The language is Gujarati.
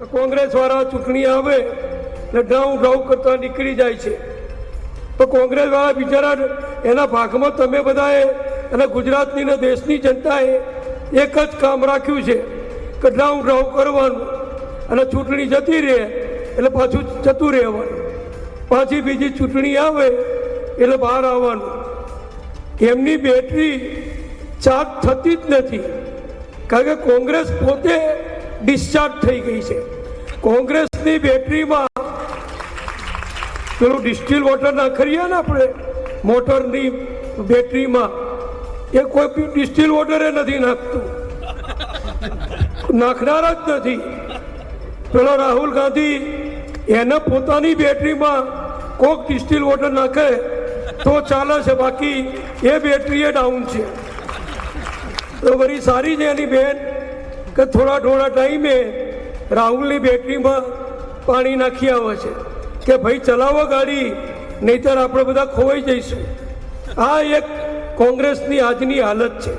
કોંગ્રેસ વાળા ચૂંટણી આવે એટલે ડ્રાઉં કરતા નીકળી જાય છે, તો કોંગ્રેસ વાળા બિચારા એના ભાગમાં તમે બધાએ અને ગુજરાતની ને દેશની જનતાએ એક જ કામ રાખ્યું છે કે ડ્રાઉં કરવાનું અને ચૂંટણી જતી રહે એટલે પાછું જતું રહેવાનું, પાછી બીજી ચૂંટણી આવે એટલે બહાર આવવાનું. એમની બેટરી ચાર્જ થતી જ નથી, કારણ કે કોંગ્રેસ પોતે ડિસ્ચાર્જ થઈ ગઈ છે. કોંગ્રેસની બેટરીમાં પેલું ડિસ્ટિલ વોટર નાખીએ ને આપણે મોટરની બેટરીમાં, એ કોઈ ડિસ્ટિલ વોટર નથી નાખતું, નાખનાર જ નથી. પેલો રાહુલ ગાંધી એને પોતાની બેટરીમાં કોક ડિસ્ટિલ વોટર નાખે તો ચાલે છે, બાકી એ બેટરી એ ડાઉન છે. તો વળી સારી છે એની બેન કે થોડા ટાઈમે રાહુલની બેટરીમાં પાણી નાખી આવે છે કે ભાઈ ચલાવો ગાડી, નહીંતર આપણે બધા ખોવાઈ જઈશું. આ એક કોંગ્રેસની આજની હાલત છે.